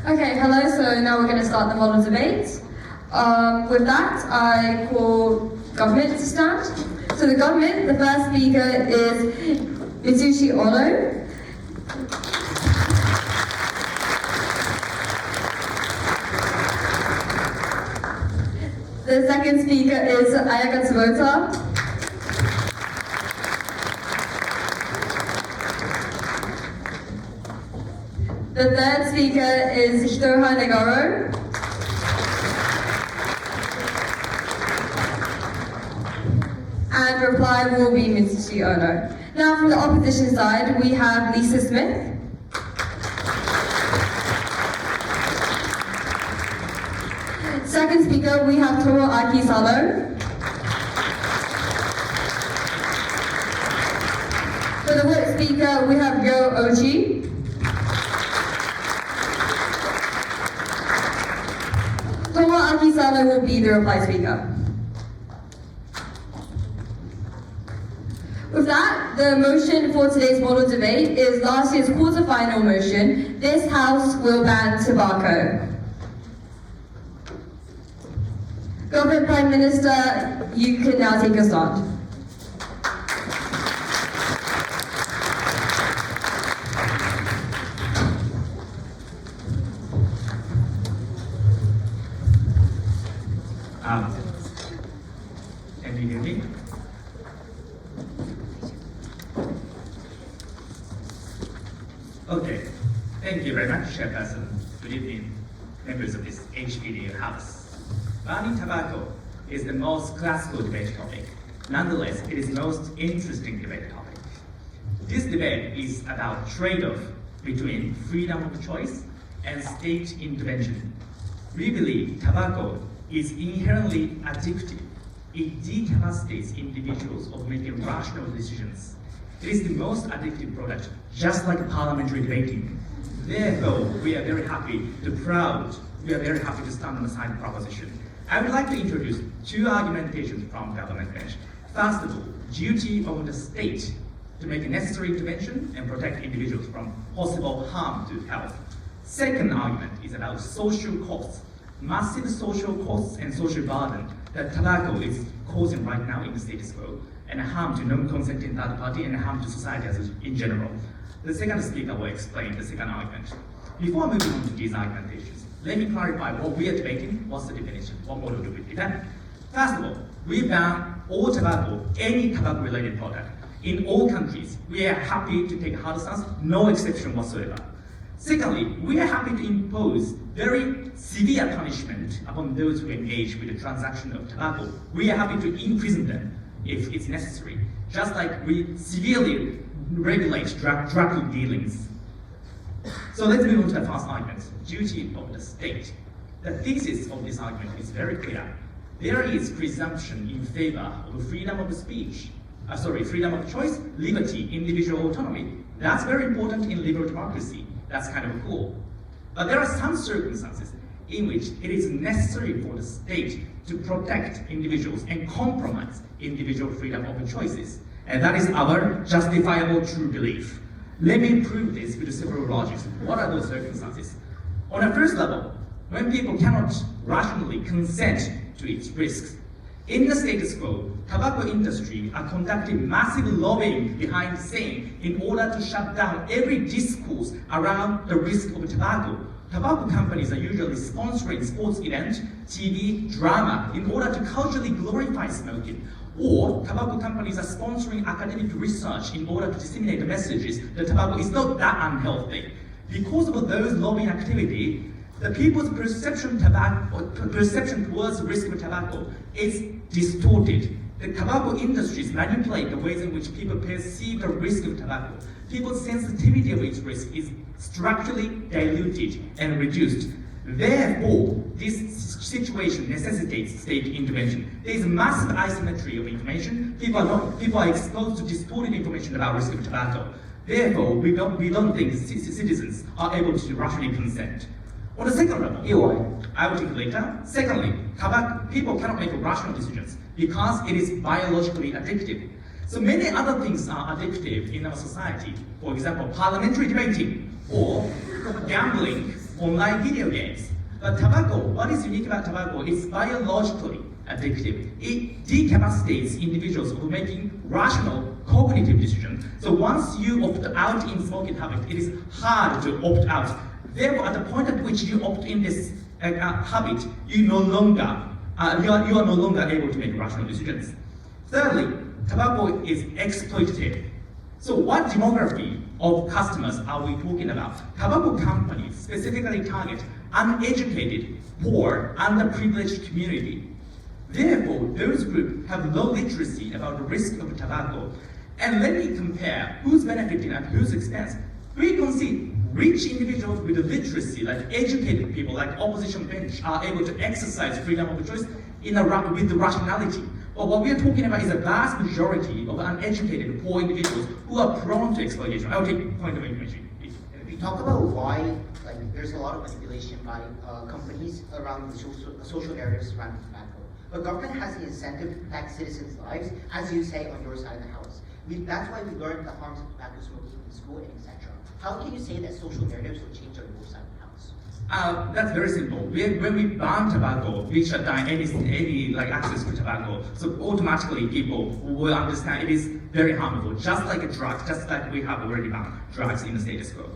Okay, hello, so now we're going to start the model debate. With that, I call government to stand. So the government, the first speaker is Mitsushi Ono. The second speaker is Ayaka Tsubota. The third speaker is Hitoha Negoro. And reply will be Mitsushi Ono. Now from the opposition side, we have Lisa Smith. Second speaker, we have Tomoaki Sano. For the word speaker, we have Yo Oji. Tomoaki Sano will be the reply speaker. With that, the motion for today's model debate is last year's quarterfinal motion, this House will ban tobacco. Government Prime Minister, you can now take a stand. Can you hear me? Okay, thank you very much, Chairperson. Good evening, members of this HPDU House. Banning tobacco is the most classical debate topic. Nonetheless, it is the most interesting debate topic. This debate is about trade-off between freedom of choice and state intervention. We believe tobacco is inherently addictive. It decapacitates individuals of making rational decisions. It is the most addictive product, just like parliamentary debating. Therefore, we are very happy to stand on the side proposition. I would like to introduce two argumentations from government bench. First of all, duty of the state to make a necessary intervention and protect individuals from possible harm to health. Second argument is about social costs. Massive social costs and social burden that tobacco is causing right now in the status quo, and harm to non-consenting third party and harm to society as in general. The second speaker will explain the second argument. Before moving on to these argumentations, let me clarify what we are debating, what's the definition, what model do we defend. First of all, we ban all tobacco, any tobacco-related product. In all countries, we are happy to take a hard stance, no exception whatsoever. Secondly, we are happy to impose very severe punishment upon those who engage with the transaction of tobacco. We are happy to imprison them if it's necessary, just like we severely regulate drug dealings. So let's move on to the first argument, duty of the state. The thesis of this argument is very clear. There is presumption in favor of freedom of speech, freedom of choice, liberty, individual autonomy. That's very important in liberal democracy. That's kind of cool. But there are some circumstances in which it is necessary for the state to protect individuals and compromise individual freedom of choices. And that is our justifiable true belief. Let me prove this with several logics. What are those circumstances? On a first level, when people cannot rationally consent to its risks, in the status quo, tobacco industry are conducting massive lobbying behind the scene in order to shut down every discourse around the risk of tobacco. Tobacco companies are usually sponsoring sports events, TV, drama in order to culturally glorify smoking. Or tobacco companies are sponsoring academic research in order to disseminate the messages that tobacco is not that unhealthy. Because of those lobbying activity, the people's perception towards the risk of tobacco is distorted. The tobacco industries manipulate the ways in which people perceive the risk of tobacco. People's sensitivity of its risk is structurally diluted and reduced. Therefore, this situation necessitates state intervention. There is massive asymmetry of information. People are exposed to distorted information about risk of tobacco. Therefore, we don't think citizens are able to rationally consent. On the second level, I will take later. Secondly, people cannot make rational decisions because it is biologically addictive. So many other things are addictive in our society. For example, parliamentary debating, or gambling, online video games. But tobacco, what is unique about tobacco is biologically addictive. It decapacitates individuals from making rational cognitive decisions. So once you opt out in smoking habit, it is hard to opt out. Therefore, at the point at which you opt in this habit, you are no longer able to make rational decisions. Thirdly, tobacco is exploitative. So what demography of customers are we talking about? Tobacco companies specifically target uneducated, poor, underprivileged community. Therefore, those groups have low literacy about the risk of tobacco. And let me compare who's benefiting at whose expense. We can see rich individuals with literacy, like educated people, like opposition bench, are able to exercise freedom of choice with rationality. But what we are talking about is a vast majority of uneducated, poor individuals who are prone to exploitation. I will take point of information. We talk about why there's a lot of manipulation by companies around the social narratives surrounding tobacco. But government has the incentive to protect citizens' lives, as you say, on your side of the house. That's why we learned the harms of tobacco smoking in school and etc. How can you say that social narratives will change on your side of the house? That's very simple. When we ban tobacco, we shut down any access to tobacco. So automatically people will understand it is very harmful, just like a drug, just like we have already banned drugs in the status quo.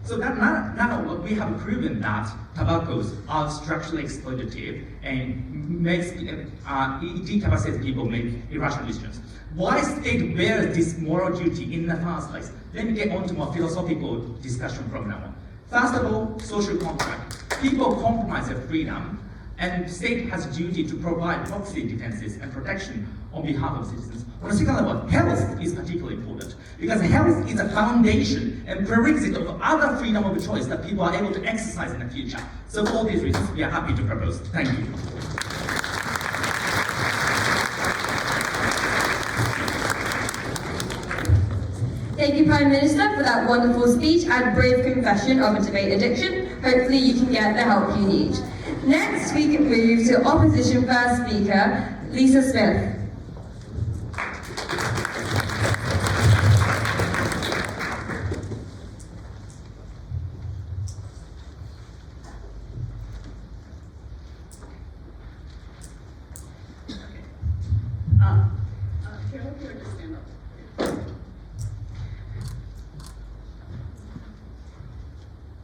So that now we have proven that tobaccos are structurally exploitative and it decapacitates people make irrational decisions. Why state bears this moral duty in the first place? Let me get on to more philosophical discussion from now on. First of all, social contract. People compromise their freedom, and the state has a duty to provide proxy defenses and protection on behalf of citizens. On the second level, health is particularly important because health is a foundation and prerequisite of other freedom of choice that people are able to exercise in the future. So for all these reasons, we are happy to propose. Thank you. Thank you, Prime Minister, for that wonderful speech and brave confession of a debate addiction. Hopefully you can get the help you need. Next, we can move to Opposition First Speaker, Lisa Smith.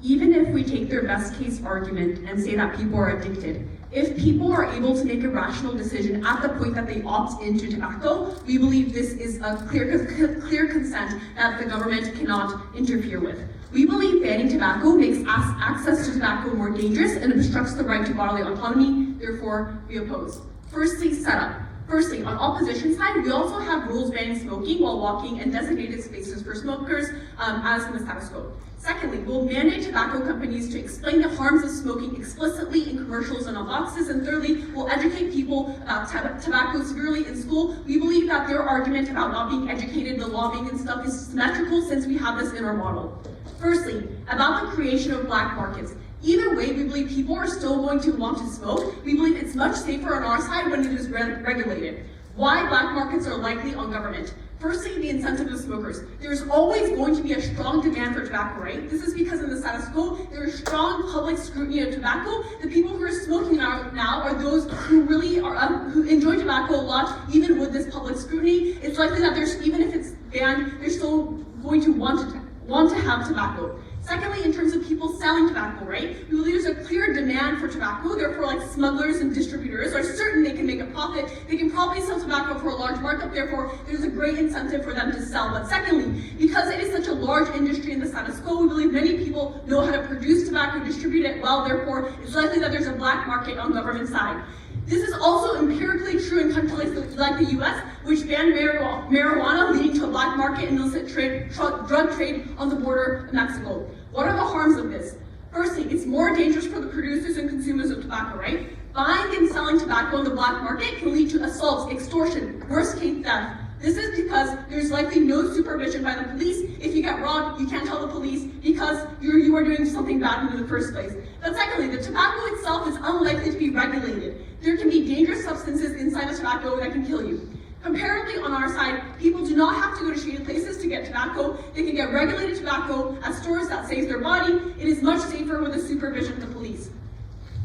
Even if we take their best case argument and say that people are addicted, if people are able to make a rational decision at the point that they opt into tobacco, we believe this is a clear consent that the government cannot interfere with. We believe banning tobacco makes access to tobacco more dangerous and obstructs the right to bodily autonomy, therefore we oppose. Firstly, setup. Firstly, on opposition side, we also have rules banning smoking while walking and designated spaces for smokers, as in the status quo. Secondly, we'll mandate tobacco companies to explain the harms of smoking explicitly in commercials and on boxes. And thirdly, we'll educate people about tobacco severely in school. We believe that their argument about not being educated, the lobbying and stuff is symmetrical since we have this in our model. Firstly, about the creation of black markets. Either way, we believe people are still going to want to smoke. We believe it's much safer on our side when it is regulated. Why black markets are likely on government? Firstly, the incentive of smokers. There's always going to be a strong demand for tobacco, right? This is because in the status quo, there is strong public scrutiny of tobacco. The people who are smoking now are those who really are, who enjoy tobacco a lot, even with this public scrutiny. It's likely that even if it's banned, they're still going to want to have tobacco. Secondly, in terms of people selling tobacco, right? We believe there's a clear demand for tobacco, therefore smugglers and distributors are certain they can make a profit. They can probably sell tobacco for a large markup, therefore there's a great incentive for them to sell. But secondly, because it is such a large industry in the status quo, we believe many people know how to produce tobacco, distribute it well, therefore it's likely that there's a black market on government side. This is also empirically true in countries like the US, which ban marijuana, leading to a black market and illicit drug trade on the border of Mexico. What are the harms of this? Firstly, it's more dangerous for the producers and consumers of tobacco, right? Buying and selling tobacco in the black market can lead to assaults, extortion, worst case theft. This is because there's likely no supervision by the police. If you get robbed, you can't tell the police because you are doing something bad in the first place. But secondly, the tobacco itself is unlikely to be regulated. There can be dangerous substances inside the tobacco that can kill you. Comparably, on our side, people do not have to go to shady places to get tobacco. They can get regulated tobacco at stores that save their body. It is much safer with the supervision of the police.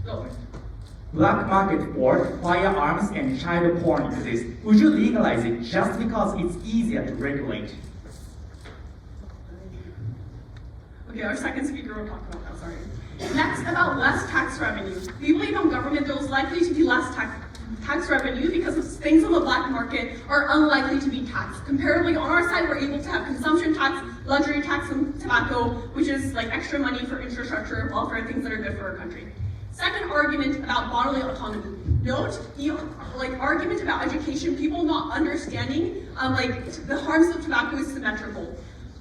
Go. Black market for firearms and child porn exists. Would you legalize it just because it's easier to regulate? Okay, our second speaker will talk about that, sorry. Next, about less tax revenue. We believe on government there is likely to be less tax revenue because things on the black market are unlikely to be taxed. Comparably, on our side, we're able to have consumption tax, luxury tax on tobacco, which is like extra money for infrastructure, welfare, things that are good for our country. Second argument about bodily autonomy. Note the argument about education, people not understanding the harms of tobacco is symmetrical.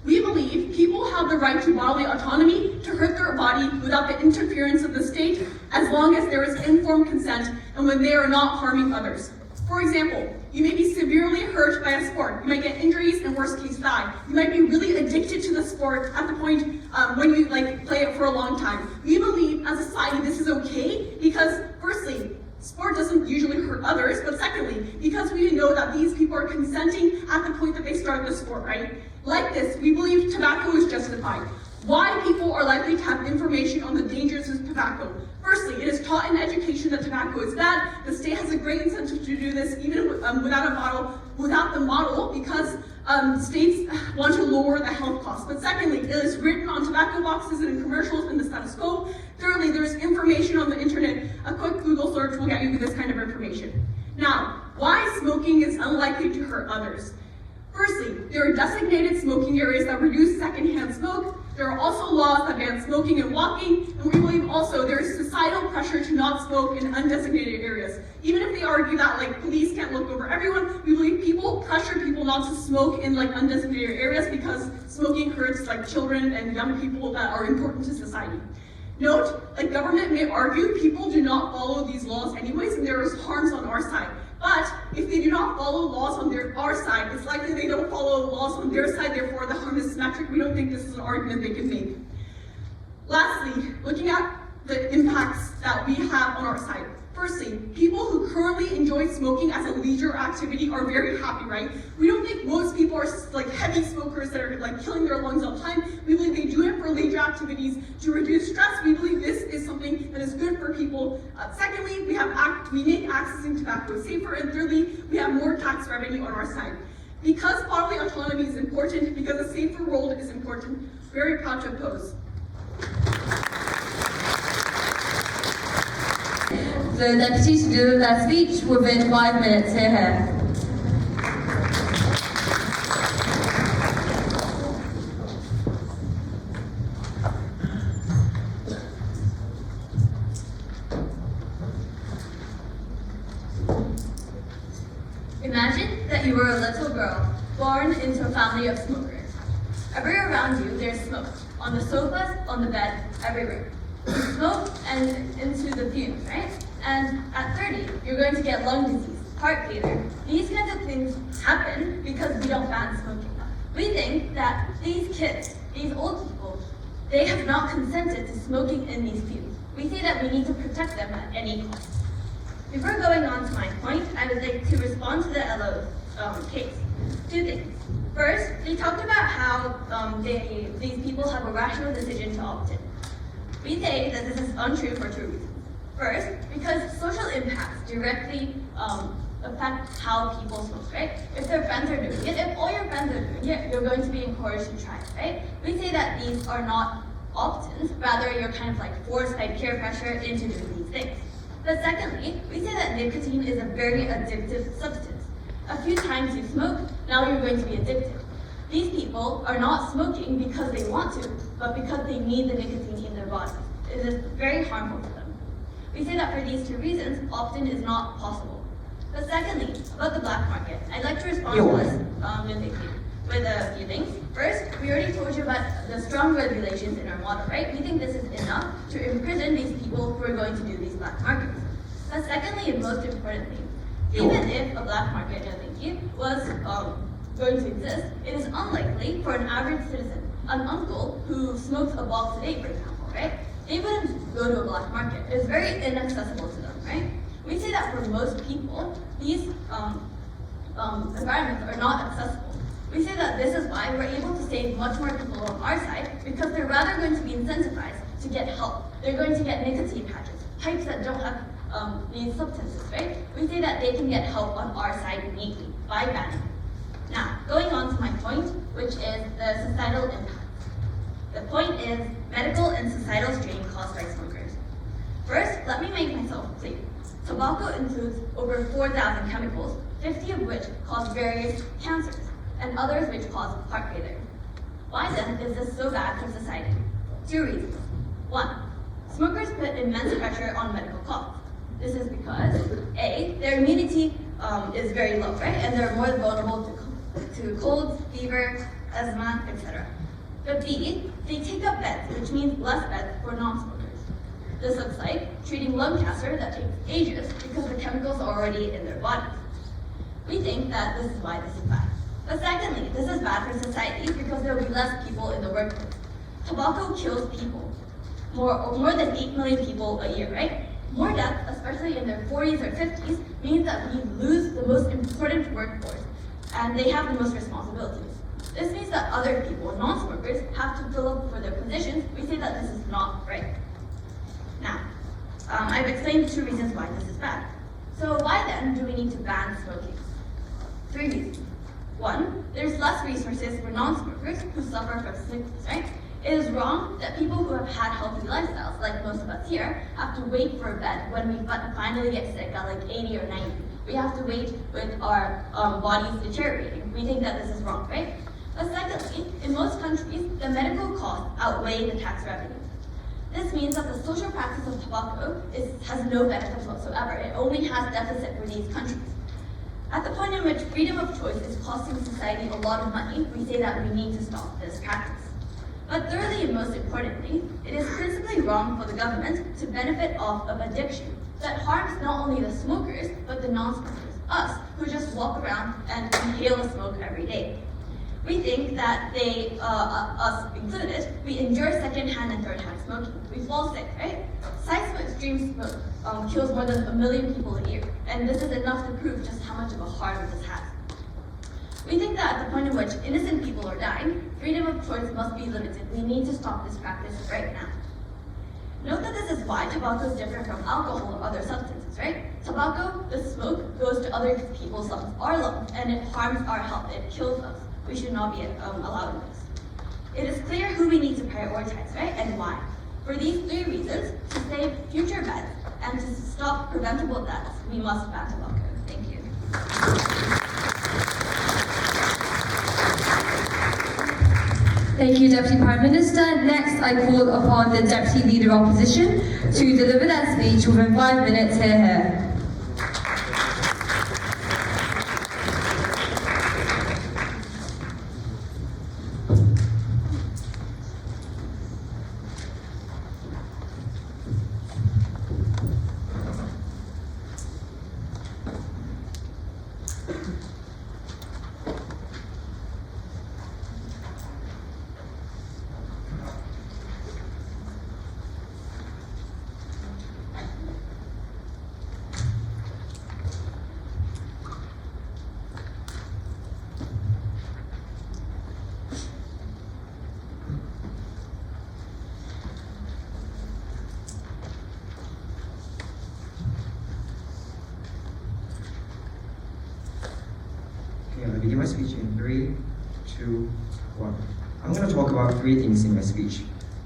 We believe people have the right to bodily autonomy to hurt their body without the interference of the state, as long as there is informed consent and when they are not harming others. For example, you may be severely hurt by a sport. You might get injuries and worst case die. You might be really addicted to the sport at the point when you play it for a long time. We believe as a society this is okay because firstly, sport doesn't usually hurt others, but secondly, because we know that these people are consenting at the point that they start the sport, right? Like this, we believe tobacco is justified. Why people are likely to have information on the dangers of tobacco. Firstly, it is taught in education that tobacco is bad. The state has a great incentive to do this even without the model because states want to lower the health costs. But secondly, it is written on tobacco boxes and in commercials in the status quo. Thirdly, there's information on the internet. A quick Google search will get you this kind of information. Now, why smoking is unlikely to hurt others? Firstly, there are designated smoking areas that reduce secondhand smoke. There are also laws that ban smoking and walking, and we believe also there is societal pressure to not smoke in undesignated areas. Even if they argue that police can't look over everyone, we believe people pressure people not to smoke in undesignated areas because smoking hurts children and young people that are important to society. Note, government may argue people do not follow these laws anyways, and there is harms on our side. But if they do not follow laws on our side, it's likely they don't follow laws on their side, therefore the harm is symmetric. We don't think this is an argument they can make. Lastly, looking at the impacts that we have on our side. Firstly, people who currently enjoy smoking as a leisure activity are very happy, right? We don't think most people are heavy smokers that are killing their lungs all the time. We believe they do it for leisure activities to reduce stress. We believe this is something that is good for people. Secondly, we make accessing tobacco safer, and thirdly, we have more tax revenue on our side. Because bodily autonomy is important, because a safer world is important, very proud to oppose. The deputy to deliver their speech within 5 minutes. Here. Imagine that you were a little girl born into a family of smokers. Everywhere around you, there's smoke. On the sofas, on the bed, everywhere. Smoke and into the fumes, right? And at 30, you're going to get lung disease, heart failure. These kinds of things happen because we don't ban smoking. We think that these kids, these old people, they have not consented to smoking in these fumes. We say that we need to protect them at any cost. Before going on to my point, I would like to respond to the LO case. Two things. First, they talked about how these people have a rational decision to opt in. We say that this is untrue for two reasons. First, because social impacts directly affect how people smoke, right? If their friends are doing it, if all your friends are doing it, you're going to be encouraged to try it, right? We say that these are not opt-ins, rather you're kind of forced by peer pressure into doing these things. But secondly, we say that nicotine is a very addictive substance. A few times you smoke, now you're going to be addicted. These people are not smoking because they want to, but because they need the nicotine in their bodies. It is very harmful to them. We say that for these two reasons, opt-in is not possible. But secondly, about the black market, I'd like to respond to this with a few things. First, we already told you about the strong regulations in our model, right? We think this is enough to imprison these people who are going to do these black markets. But secondly, and most importantly, even if a black market, was going to exist, it is unlikely for an average citizen, an uncle who smokes a bulb today, for example, right? They wouldn't go to a black market. It's very inaccessible to them, right? We say that for most people, these environments are not accessible. We say that this is why we're able to save much more people on our side, because they're rather going to be incentivized to get help. They're going to get nicotine patches, pipes that don't have these substances, right? We say that they can get help on our side neatly by banning it. Now, going on to my point, which is the societal impact. The point is medical and societal strain caused by smokers. First, let me make myself clear. Tobacco includes over 4,000 chemicals, 50 of which cause various cancers, and others which cause heart failure. Why then is this so bad for society? 2 reasons. 1, smokers put immense pressure on medical costs. This is because A, their immunity is very low, right? And they're more vulnerable to colds, fever, asthma, etc. But B, they take up beds, which means less beds for non-smokers. This looks like treating lung cancer that takes ages because the chemicals are already in their bodies. We think that this is why this is bad. But secondly, this is bad for society because there will be less people in the workplace. Tobacco kills people. More than 8 million people a year, right? More deaths, especially in their 40s or 50s, means that we lose the most important workforce, and they have the most responsibilities. This means that other people, non-smokers, have to fill up for their positions. We say that this is not right. Now, I've explained 2 reasons why this is bad. So why then do we need to ban smoking? 3 reasons. 1, there's less resources for non-smokers who suffer from sickness, right? It is wrong that people who have had healthy lifestyles, like most of us here, have to wait for a bed when we finally get sick at like 80 or 90. We have to wait with our bodies deteriorating. We think that this is wrong, right? But secondly, in most countries, the medical costs outweigh the tax revenue. This means that the social practice of tobacco has no benefits whatsoever. It only has deficit for these countries. At the point in which freedom of choice is costing society a lot of money, we say that we need to stop this practice. But thirdly and most importantly, it is principally wrong for the government to benefit off of addiction that harms not only the smokers, but the non-smokers, us, who just walk around and inhale the smoke every day. We think that they, us included, we endure second-hand and third-hand smoking. We fall sick, right? Seismic extreme smoke kills more than 1 million people a year, and this is enough to prove just how much of a harm this has. We think that at the point in which innocent people are dying, freedom of choice must be limited. We need to stop this practice right now. Note that this is why tobacco is different from alcohol or other substances, right? Tobacco, the smoke, goes to other people's lungs, our lungs, and it harms our health. It kills us. We should not be allowing this. It is clear who we need to prioritize, right, and why. For these 3 reasons, to save future beds and to stop preventable deaths, we must ban tobacco. Thank you. Thank you, Deputy Prime Minister. Next, I call upon the Deputy Leader of Opposition to deliver their speech within 5 minutes. Here. I begin my speech in 3, 2, 1. I'm going to talk about 3 things in my speech.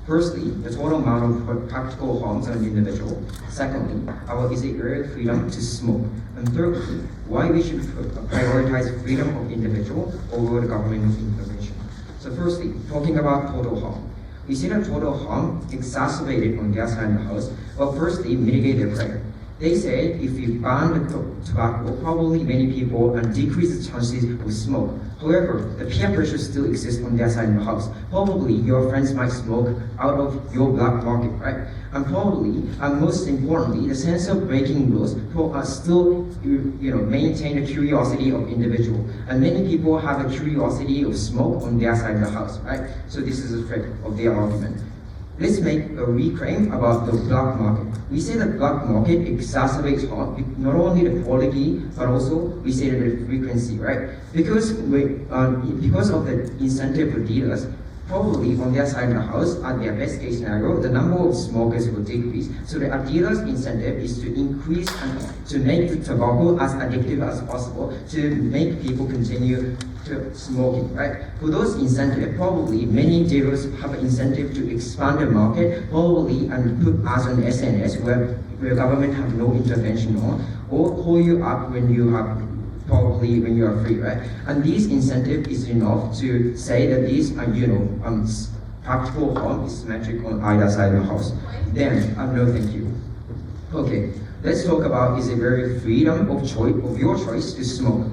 Firstly, the total amount of practical harms on an individual. Secondly, our is-it freedom to smoke. And thirdly, why we should prioritize freedom of individual over the government intervention. So firstly, talking about total harm. We see that total harm exacerbated on their side of the house, but firstly, mitigate their pressure. They say if you ban the tobacco, probably many people and decrease the chances of smoke. However, the peer pressure still exists on their side of the house. Probably your friends might smoke out of your black market, right? And probably, and most importantly, the sense of breaking rules still, maintain the curiosity of individual. And many people have a curiosity of smoke on their side of the house, right? So this is a threat of their argument. let's make a reclaim about the black market. We say that black market exacerbates harm, not only the quality, but also we say that the frequency, right? Because of the incentive for dealers, probably on their side of the house, at their best case scenario, the number of smokers will decrease. So the dealer's incentive is to increase and to make the tobacco as addictive as possible, to make people continue to smoking, right? For those incentives, probably many dealers have an incentive to expand the market, probably and put ads on SNS where government have no intervention on, or call you up when you have probably when you are free, right? And this incentive is enough to say that this, practical harm is symmetric on either side of the house. Then, no thank you. Okay, let's talk about is a very freedom of choice, of your choice to smoke.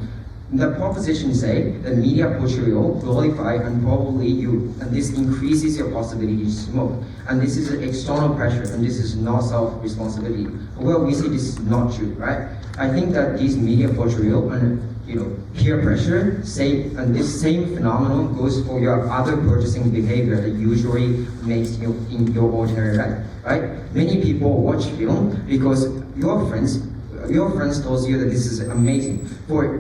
The proposition say the media portrayal glorify and probably you, and this increases your possibility to smoke. And this is an external pressure, and this is not self-responsibility. Well, we say this is not true, right? I think that this media portrayal and peer pressure, and this same phenomenon goes for your other purchasing behavior that usually makes you in your ordinary life, right? Many people watch film because your friends tells you that this is amazing.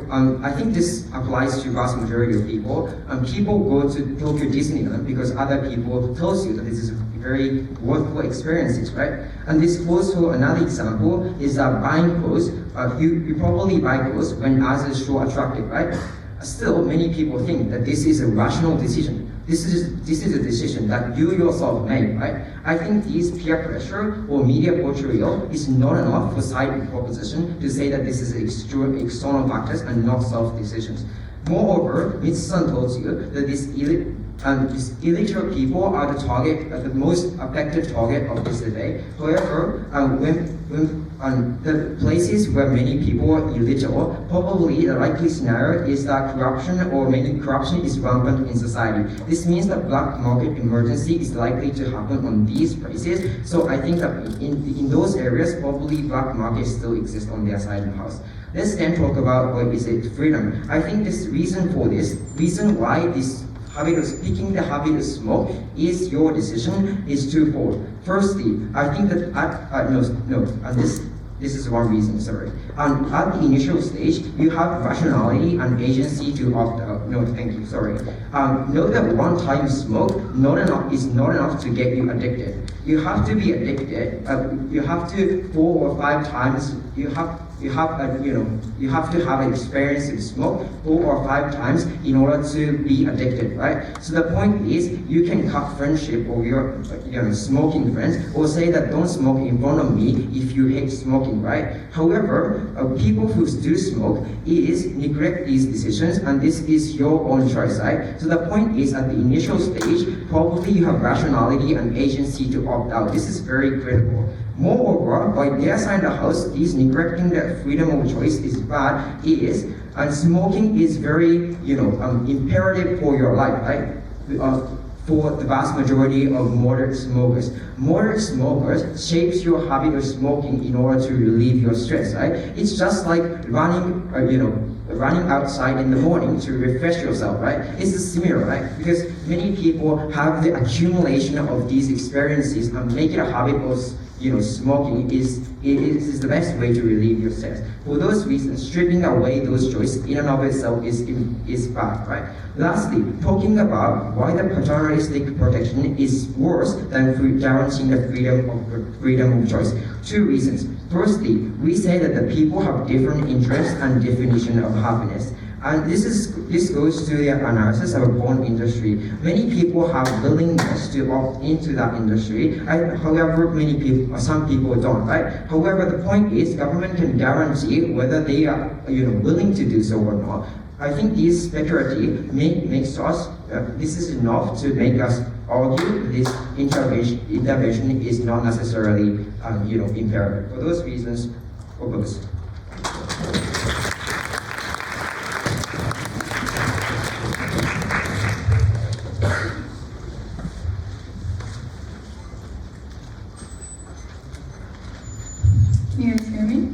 I think this applies to vast majority of people. People go to Tokyo Disneyland because other people tells you that this is very worthwhile experiences, right? And this also another example is that buying clothes. You probably buy clothes when others show attractive, right? Still, many people think that this is a rational decision. This is a decision that you yourself made, right? I think this peer pressure or media portrayal is not enough for side proposition to say that this is external factors and not self-decisions. Moreover, Mitsu-san told you that these illiterate people are the most effective target of this debate. However, when the places where many people are illiterate, probably the likely scenario is that corruption is rampant in society. This means that black market emergency is likely to happen on these places. So I think that in those areas, probably black market still exists on their side of the house. Let's then talk about what is it freedom. I think this reason why this picking the habit to smoke is your decision is twofold. Firstly, I think that this is one reason, sorry. At the initial stage, you have rationality and agency to opt out. No, thank you, sorry. Know that one-time smoke is not enough to get you addicted. You have to be addicted. You have to 4 or 5 times. You have to have an experience with smoke 4 or 5 times in order to be addicted, right? So the point is, you can cut friendship or your smoking friends, or say that don't smoke in front of me if you hate smoking, right? However, people who do smoke neglect these decisions, and this is your own choice, right? So the point is, at the initial stage, probably you have rationality and agency to opt out. This is very critical. Moreover, by their side of the house, is neglecting the freedom of choice is bad, and smoking is very, imperative for your life, right? For the vast majority of moderate smokers. Moderate smokers shapes your habit of smoking in order to relieve your stress, right? It's just like running outside in the morning to refresh yourself, right? It's similar, right? Because many people have the accumulation of these experiences and make it a habit of smoking is the best way to relieve your stress. For those reasons, stripping away those choices in and of itself is bad, right? Lastly, talking about why the paternalistic protection is worse than guaranteeing the freedom of choice. 2 reasons. Firstly, we say that the people have different interests and definition of happiness. And this goes to the analysis of a porn industry. Many people have willingness to opt into that industry. However, some people don't, right? However, the point is, government can guarantee whether they are, willing to do so or not. I think this speculative makes us. This is enough to make us argue this intervention is not necessarily, imperative. For those reasons, oppose. Can you guys hear me?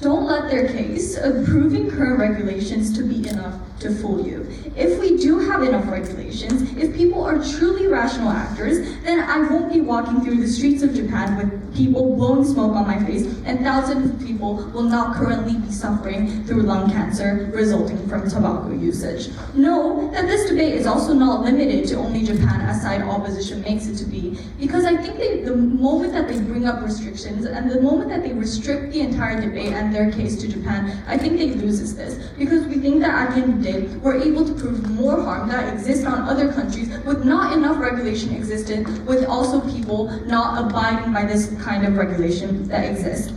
don't let their case of proving current regulations to be enough to fool you. If we do have enough regulations, if people are truly rational actors, then I won't be walking through the streets of Japan with people blowing smoke on my face, and thousands of people will not currently be suffering through lung cancer resulting from tobacco usage. Know that this debate is also not limited to only Japan, as side opposition makes it to be, because I think the moment that they bring up restrictions and the moment that they restrict the entire debate and their case to Japan, I think they loses this, because we think that at the end of the day, we're able to prove more harm that exists on other countries with not enough regulation existed, with also people not abiding by this kind of regulation that exists.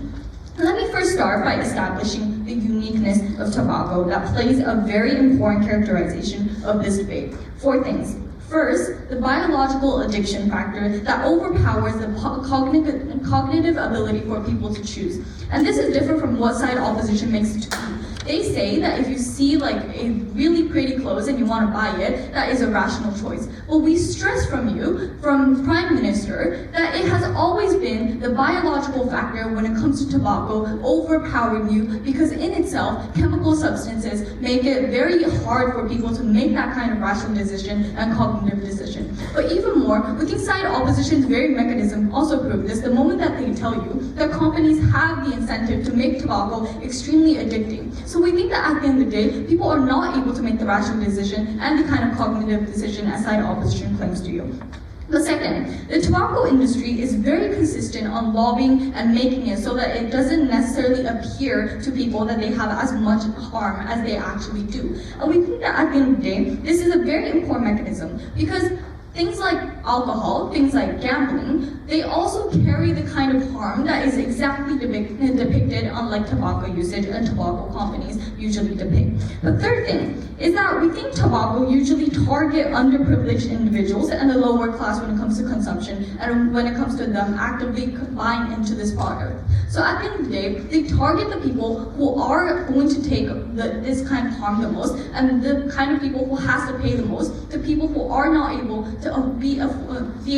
Let me first start by establishing the uniqueness of tobacco that plays a very important characterization of this debate. 4 things. First, the biological addiction factor that overpowers the cognitive ability for people to choose. And this is different from what side opposition makes it to be. They say that if you see like a really pretty clothes and you want to buy it, that is a rational choice. Well, we stress from Prime Minister, that it has always been the biological factor when it comes to tobacco overpowering you, because in itself, chemical substances make it very hard for people to make that kind of rational decision and cognitive decision. But even more, we think side opposition's very mechanism also prove this. The moment that they tell you that companies have the incentive to make tobacco extremely addicting. So we think that at the end of the day, people are not able to make the rational decision and the kind of cognitive decision as side opposition claims to you. But second, the tobacco industry is very consistent on lobbying and making it so that it doesn't necessarily appear to people that they have as much harm as they actually do. And we think that at the end of the day, this is a very important mechanism, because things like alcohol, things like gambling, they also carry the kind of harm that is exactly depicted on like tobacco usage and tobacco companies usually depict. The third thing is that we think tobacco usually target underprivileged individuals and the lower class when it comes to consumption and when it comes to them actively buying into this product. So at the end of the day, they target the people who are going to take this kind of harm the most, and the kind of people who has to pay the most, the people who are not able to be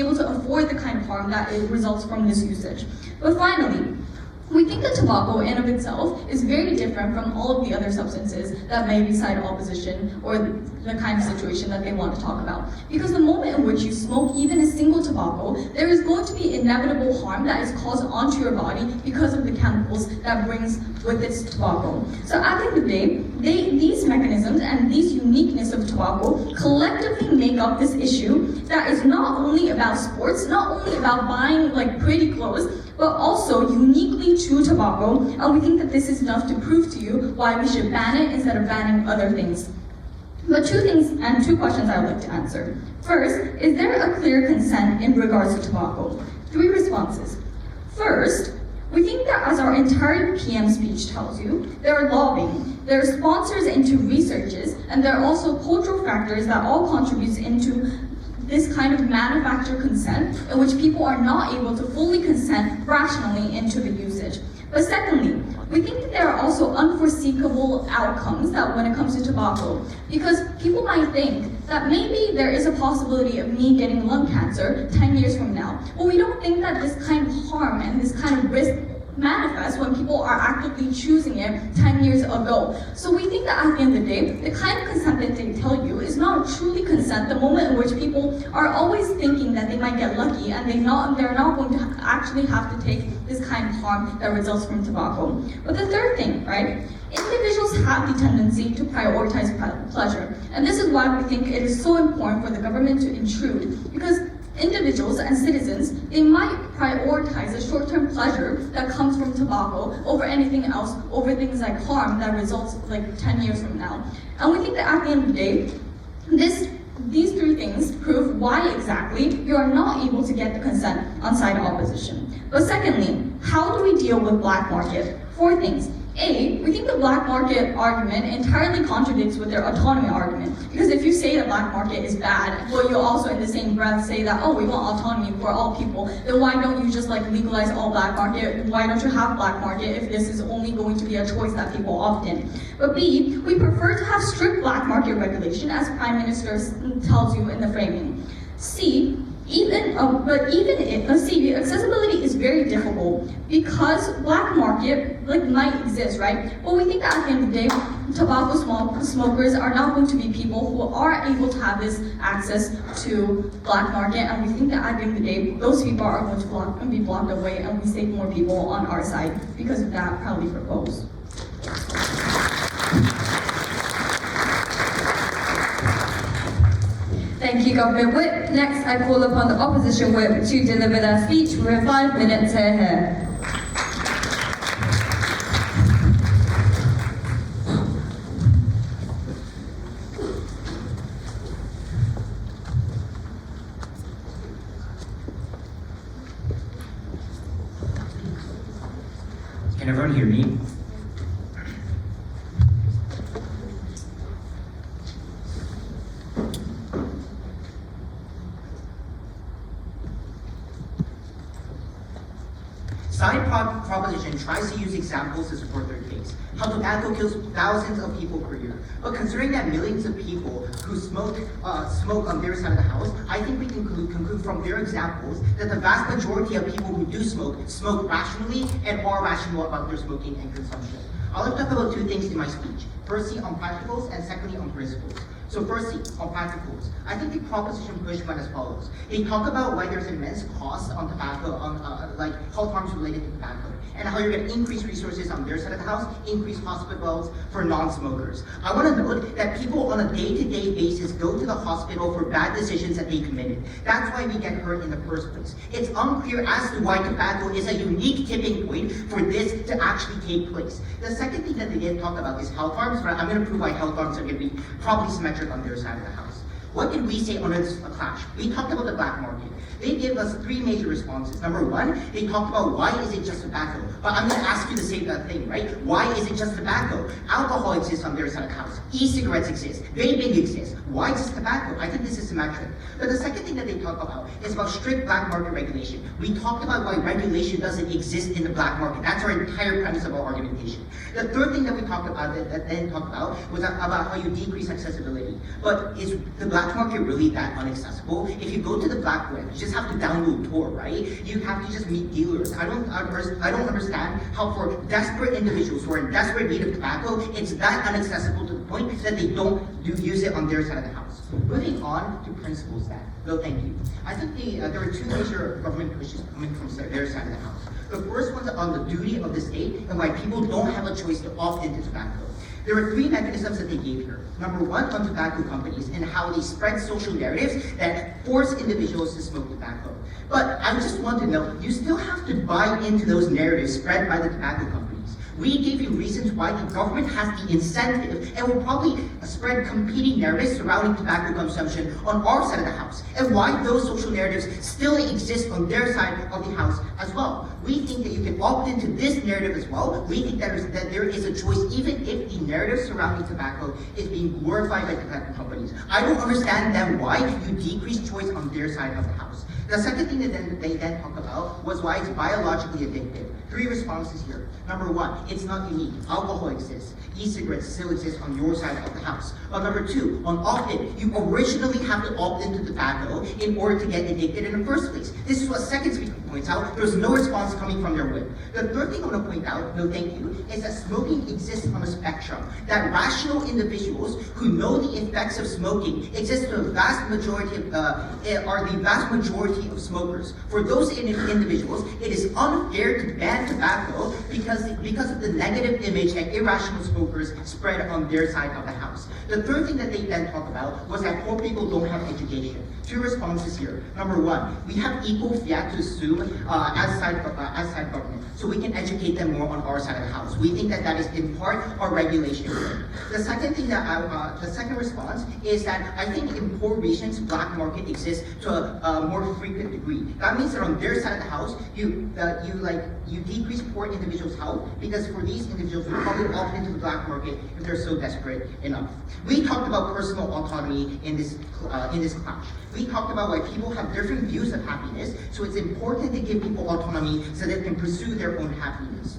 able to afford the kind of harm that it results from this usage. But finally, we think that tobacco in of itself is very different from all of the other substances that may be side opposition or the kind of situation that they want to talk about. Because the moment in which you smoke even a single tobacco, there is going to be inevitable harm that is caused onto your body because of the chemicals that brings with its tobacco. So at the end of the day, these mechanisms and these uniqueness of tobacco collectively make up this issue that is not only about sports, not only about buying like pretty clothes, but also uniquely to tobacco, and we think that this is enough to prove to you why we should ban it instead of banning other things. But 2 things and 2 questions I would like to answer. First, is there a clear consent in regards to tobacco? 3 responses. First, we think that as our entire PM speech tells you, there are lobbying, there are sponsors into researches, and there are also cultural factors that all contribute into this kind of manufactured consent in which people are not able to fully consent rationally into the usage. But secondly, we think that there are also unforeseeable outcomes that when it comes to tobacco, because people might think that maybe there is a possibility of me getting lung cancer 10 years from now. Well, we don't think that this kind of harm and this kind of risk manifest when people are actively choosing it 10 years ago. So we think that at the end of the day, the kind of consent that they tell you is not truly consent, the moment in which people are always thinking that they might get lucky and they're not going to actually have to take this kind of harm that results from tobacco. But the third thing, right? Individuals have the tendency to prioritize pleasure. And this is why we think it is so important for the government to intrude, because individuals and citizens, they might prioritize a short-term pleasure that comes from tobacco over anything else, over things like harm that results like 10 years from now. And we think that at the end of the day, these 3 things prove why exactly you are not able to get the consent on side opposition. But secondly, how do we deal with black market? 4 things. A, we think the black market argument entirely contradicts with their autonomy argument. Because if you say the black market is bad, well, you also in the same breath say that, oh, we want autonomy for all people, then why don't you just like legalize all black market? Why don't you have black market if this is only going to be a choice that people opt in? But B, we prefer to have strict black market regulation, as Prime Minister tells you in the framing. C, accessibility is very difficult because black market might exist, right? But we think that at the end of the day, tobacco smokers are not going to be people who are able to have this access to black market, and we think that at the end of the day, those people are going to be blocked away, and we save more people on our side because of that proudly proposed. Thank you, Government Whip. Next, I call upon the Opposition Whip to deliver their speech within 5 minutes here. Can everyone hear me? Side proposition tries to use examples to support their case. How tobacco kills thousands of people per year. But considering that millions of people who smoke on their side of the house, I think we can conclude from their examples that the vast majority of people who do smoke rationally and are rational about their smoking and consumption. I'll talk about two things in my speech. Firstly, on practicals, and secondly, on principles. So firstly, on practicals, I think the proposition push went as follows. They talk about why there's immense cost on tobacco, like health harms related to tobacco, and how you're going to increase resources on their side of the house, increase hospitals for non-smokers. I want to note that people on a day-to-day basis go to the hospital for bad decisions that they committed. That's why we get hurt in the first place. It's unclear as to why tobacco is a unique tipping point for this to actually take place. The second thing that they didn't talk about is health harms, but I'm going to prove why health harms are going to be probably symmetric on their side of the house. What did we say on this clash? We talked about the black market. They gave us three major responses. Number one, they talked about why is it just tobacco? But I'm going to ask you the same thing, right? Why is it just tobacco? Alcohol exists on their side of the house. E-cigarettes exist. Vaping exists. Why just tobacco? I think this is symmetric. But the second thing that they talk about is about strict black market regulation. We talked about why regulation doesn't exist in the black market. That's our entire premise of our argumentation. The third thing that we talked about, that they talked about, was about how you decrease accessibility. But is the black market really that inaccessible? If you go to the black web, you just have to download Tor, right? You have to just meet dealers. I don't understand how for desperate individuals who are in desperate need of tobacco, it's that inaccessible to the point that they don't use it on their side of the house. Moving on to principles then. No, thank you. I think there are two major government pushes coming from their side of the house. The first one's on the duty of the state and why people don't have a choice to opt into tobacco. There are three mechanisms that they gave here. Number one, on tobacco companies and how they spread social narratives that force individuals to smoke tobacco. But I just want to know, you still have to buy into those narratives spread by the tobacco companies. We gave you reasons why the government has the incentive and will probably spread competing narratives surrounding tobacco consumption on our side of the house, and why those social narratives still exist on their side of the house as well. We think that you can opt into this narrative as well. We think that there is a choice even if the narrative surrounding tobacco is being glorified by tobacco companies. I don't understand then why you decrease choice on their side of the house. The second thing that they then talk about was why it's biologically addictive. Three responses here. Number one, it's not unique. Alcohol exists. E-cigarettes still exist on your side of the house. Number two, on opt-in, you originally have to opt into tobacco in order to get addicted in the first place. This is what second speaker points out. There's no response coming from their whip. The third thing I want to point out, no thank you, is that smoking exists on a spectrum. That rational individuals who know the effects of smoking exist to the vast majority of, are the vast majority of smokers. For those individuals, it is unfair to ban tobacco because of the negative image that irrational smokers spread on their side of the house. The third thing that they then talk about was that poor people don't have education. Two responses here. Number one, we have equal fiat to assume as side government, so we can educate them more on our side of the house. We think that is in part our regulation. The second thing that the second response is that I think in poor regions, black market exists to a more frequent degree. That means that on their side of the house, you decrease poor individuals' health because for these individuals who probably opt into the black market if they're so desperate enough. We talked about personal autonomy in this clash. we talked about why people have different views of happiness, so it's important to give people autonomy so they can pursue their own happiness.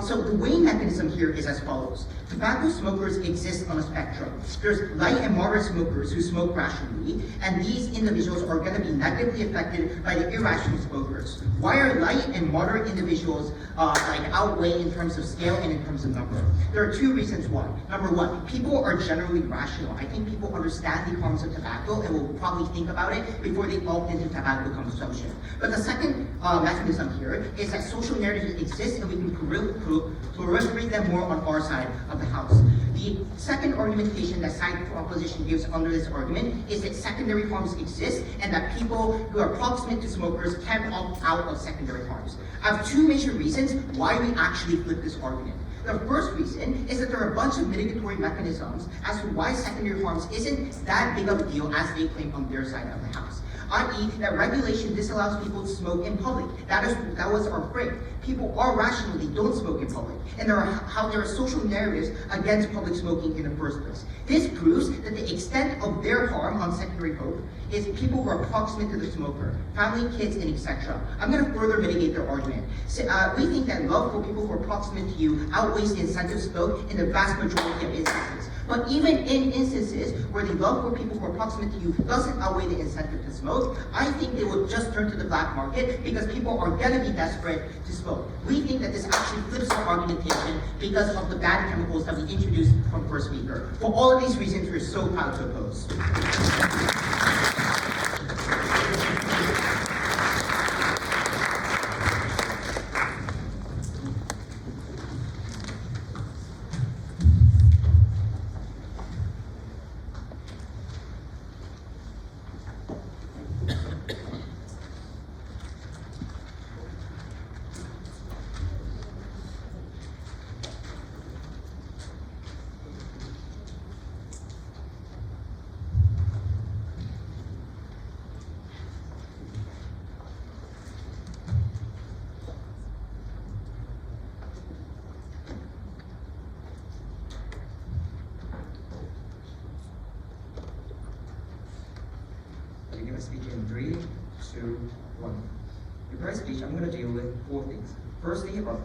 So the weighing mechanism here is as follows. Tobacco smokers exist on a spectrum. There's light and moderate smokers who smoke rationally, and these individuals are going to be negatively affected by the irrational smokers. Why are light and moderate individuals outweigh in terms of scale and in terms of number? There are two reasons why. Number one, people are generally rational. I think people understand the harms of tobacco and will probably think about it before they opt into tobacco consumption. But the second mechanism here is that social narratives exist and we can proliferate them more on our side of the house. The second argumentation that side proposition gives under this argument is that secondary harms exist and that people who are proximate to smokers can opt out of secondary harms. I have two major reasons why we actually flip this argument. The first reason is that there are a bunch of mitigatory mechanisms as to why secondary harms isn't that big of a deal as they claim on their side of the house. I.e., that regulation disallows people to smoke in public. That was our frame. People are rational, they don't smoke in public. And there are social narratives against public smoking in the first place. This proves that the extent of their harm on secondary hope is people who are proximate to the smoker, family, kids, and etc. I'm going to further mitigate their argument. So, we think that love for people who are proximate to you outweighs the incentive to smoke in the vast majority of instances. But even in instances where the love for people who are proximate to you doesn't outweigh the incentive to smoke, I think they will just turn to the black market because people are going to be desperate to smoke. We think that this actually flips our argumentation because of the bad chemicals that we introduced from first speaker. For all of these reasons, we're so proud to oppose. Speech in 3, 2, 1. The first speech, I'm going to deal with four things. Firstly, about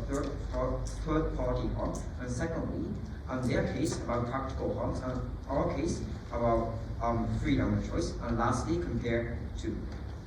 third-party harm, and secondly, on their case, about practical harms, and our case, about freedom of choice, and lastly, compare to.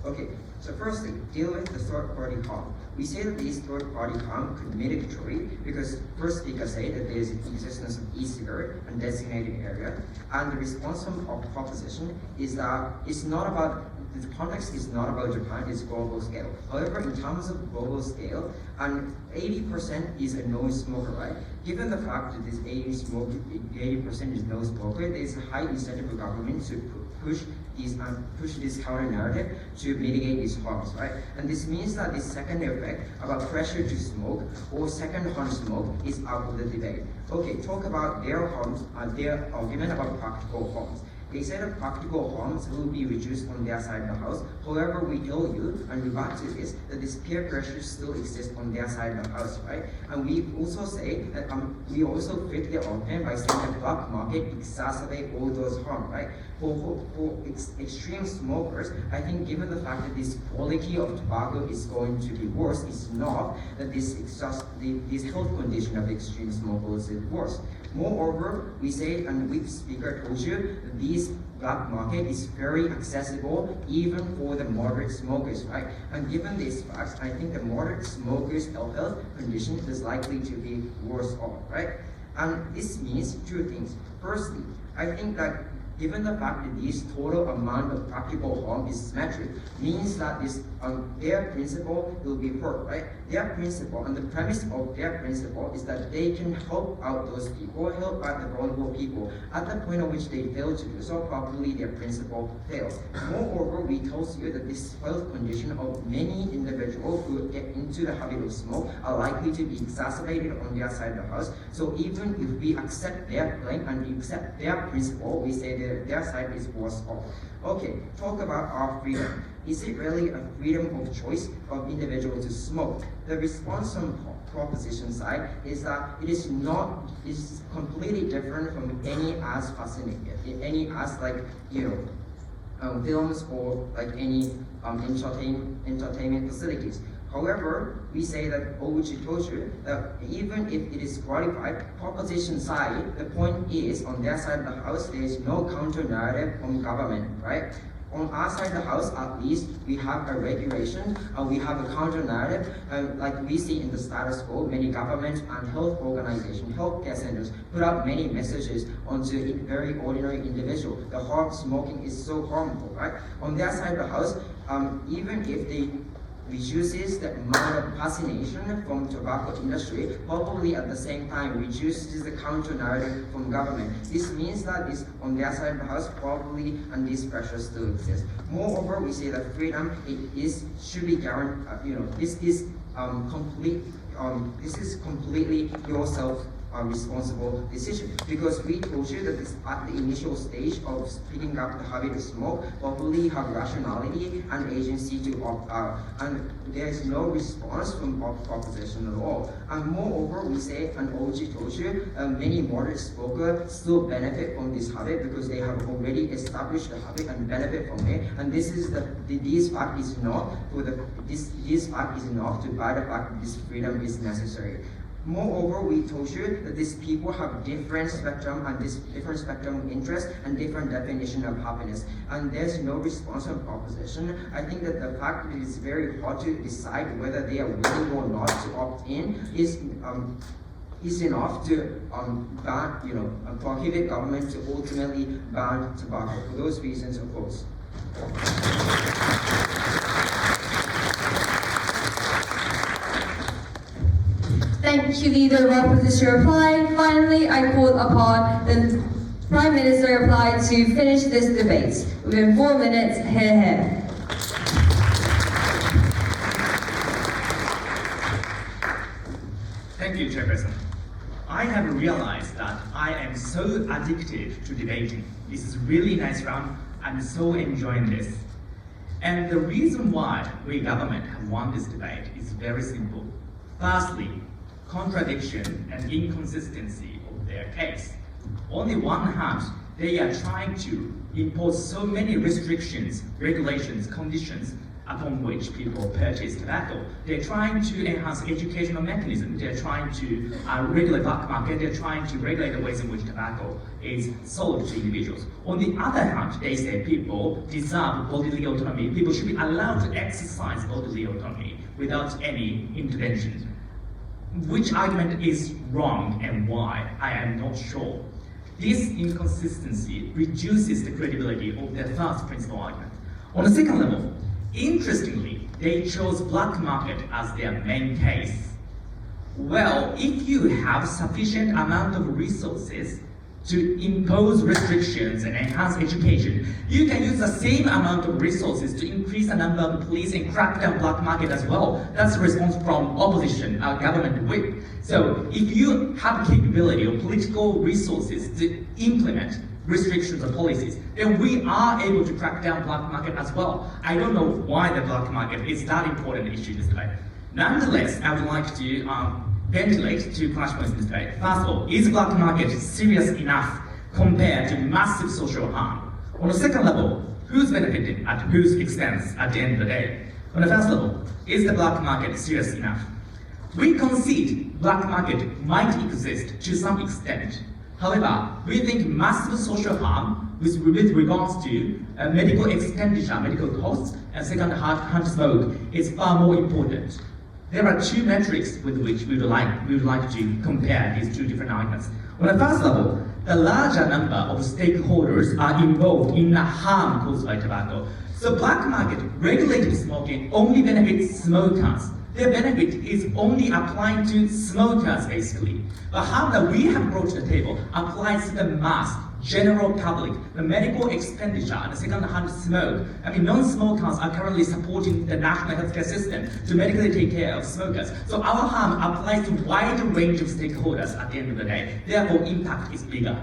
Okay, so firstly, deal with the third-party harm. We say that these third-party harm could be mitigatory because first speaker say that there is the existence of e-cigarette and designated area, and the response from our proposition is that it's not about the context is not about Japan, it's global scale. However, in terms of global scale, and 80% is a no-smoker, right? Given the fact that this 80% is no-smoker, there is a high incentive for government to push this counter narrative to mitigate these harms, right? And this means that this second effect about pressure to smoke or second-hand smoke is out of the debate. Okay, talk about their harms, their argument about practical harms. They said that practical harms will be reduced on their side of the house. However, we tell you, and we back to this, that this peer pressure still exists on their side of the house, right? And we also say that we also fit the argument by saying the black market exacerbate all those harms, right? For extreme smokers, I think given the fact that this quality of tobacco is going to be worse, it's not that this health condition of extreme smokers is worse. Moreover, we say, and the speaker told you, that this black market is very accessible even for the moderate smokers, right? And given these facts, I think the moderate smokers' health condition is likely to be worse off, right? And this means two things. Firstly, I think that given the fact that this total amount of practical harm is symmetric, means that this their principle will be hurt, right? Their principle, and the premise of their principle is that they can help out those people, help out the vulnerable people. At the point at which they fail to do so properly, their principle fails. Moreover, we tell you that this health condition of many individuals who get into the habit of smoke are likely to be exacerbated on their side of the house. So even if we accept their claim and we accept their principle, we say that their side is worse off. Okay, talk about our freedom. Is it really a freedom of choice of individuals to smoke? The response from proposition side is that it is not, it's completely different from any as fascinating, any as films or like any entertainment facilities. However, we say that Ouchi told you that even if it is qualified, proposition side, the point is on their side of the house, there is no counter narrative from government, right? On our side of the house, at least, we have a regulation, we have a counter narrative, like we see in the status quo, many governments and health organizations, healthcare centers put out many messages onto a very ordinary individual. The harm of smoking is so harmful, right? On their side of the house, even if they reduces the amount of fascination from tobacco industry, probably at the same time reduces the counter narrative from government. This means that this on their side of the house probably and these pressures still exist. Moreover, we say that freedom should be guaranteed. This is completely yourself responsible decision, because we told you that this, at the initial stage of picking up the habit of smoke, probably have rationality and agency to opt out, and there is no response from opposition at all. And moreover, we say, and OG told you, many moderate smokers still benefit from this habit because they have already established the habit and benefit from it. And this fact is enough to buy the fact that this freedom is necessary. Moreover, we told you that these people have different spectrum and this different spectrum of interest and different definition of happiness. And there's no response from opposition. I think that the fact that it's very hard to decide whether they are willing or not to opt in is enough to prohibit government to ultimately ban tobacco. For those reasons, of course. Thank you, Leader of Opposition reply. Finally, I call upon the Prime Minister reply to finish this debate. Within 4 minutes, here. Thank you, Chairperson. I have realized that I am so addicted to debating. This is really nice round. I'm so enjoying this. And the reason why we government have won this debate is very simple. Firstly, contradiction and inconsistency of their case. On the one hand, they are trying to impose so many restrictions, regulations, conditions upon which people purchase tobacco. They're trying to enhance educational mechanism. They're trying to regulate black market. They're trying to regulate the ways in which tobacco is sold to individuals. On the other hand, they say people deserve bodily autonomy. People should be allowed to exercise bodily autonomy without any intervention. Which argument is wrong and why? I am not sure. This inconsistency reduces the credibility of their first principle argument. On the second level, interestingly, they chose black market as their main case. Well, if you have sufficient amount of resources to impose restrictions and enhance education, you can use the same amount of resources to increase the number of police and crack down black market as well. That's the response from opposition, government whip. So if you have capability or political resources to implement restrictions or policies, then we are able to crack down black market as well. I don't know why the black market is that important issue in this debate. Nonetheless, I would like to ventilate two clash points in this debate. First of all, is black market serious enough compared to massive social harm? On the second level, who's benefiting at whose expense at the end of the day? On the first level, is the black market serious enough? We concede black market might exist to some extent. However, we think massive social harm with regards to medical expenditure, medical costs, and second-hand smoke is far more important. There are two metrics with which we would like to compare these two different arguments. On the first level, the larger number of stakeholders are involved in the harm caused by tobacco. So black market regulated smoking only benefits smokers. Their benefit is only applying to smokers basically. But harm that we have brought to the table applies to the mass, general public, the medical expenditure and the second-hand smoke. I mean, non-smokers are currently supporting the national healthcare system to medically take care of smokers. So our harm applies to a wide range of stakeholders at the end of the day. Therefore, impact is bigger.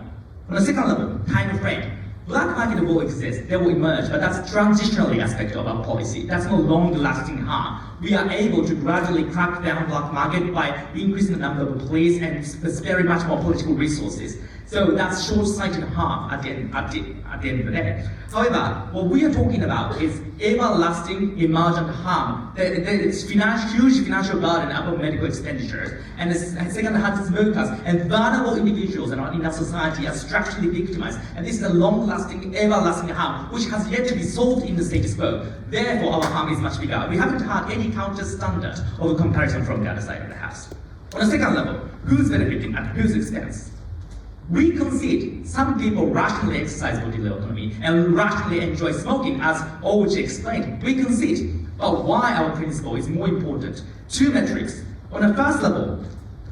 On the second level, time frame. Black market will exist, they will emerge, but that's transitionary aspect of our policy. That's no long-lasting harm. we are able to gradually crack down black market by increasing the number of police and sparing much more political resources. So that's short-sighted harm at the end of the day. However, what we are talking about is everlasting emergent harm. It's huge financial burden upon medical expenditures, and second-hand smokers and vulnerable individuals in our society are structurally victimized. And this is a long-lasting, everlasting harm which has yet to be solved in the status quo. Therefore, our harm is much bigger. We haven't had any counter standard of comparison from the other side of the house. On the second level, who's benefiting at whose expense? We concede some people rationally exercise bodily autonomy and rationally enjoy smoking, as Ochi explained. We concede, but why our principle is more important? Two metrics. On the first level,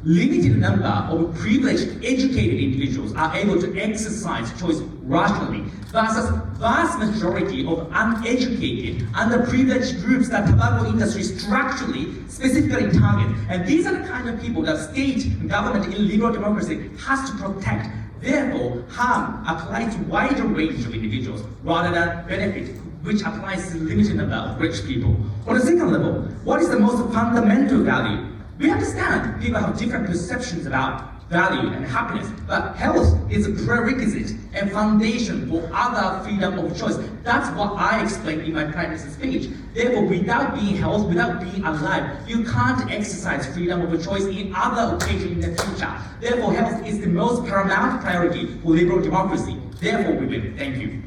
limited number of privileged, educated individuals are able to exercise choice rationally, versus vast majority of uneducated, underprivileged groups that tobacco industry structurally, specifically target. And these are the kind of people that state government in liberal democracy has to protect. Therefore, harm applies to wider range of individuals rather than benefit, which applies to limited number of rich people. On the second level, what is the most fundamental value? We understand people have different perceptions about value and happiness, but health is a prerequisite and foundation for other freedom of choice. That's what I explained in my Prime Minister's speech. Therefore, without being health, without being alive, you can't exercise freedom of choice in other occasions in the future. Therefore, health is the most paramount priority for liberal democracy. Therefore, we win. Thank you.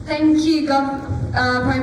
Thank you, Prime Minister.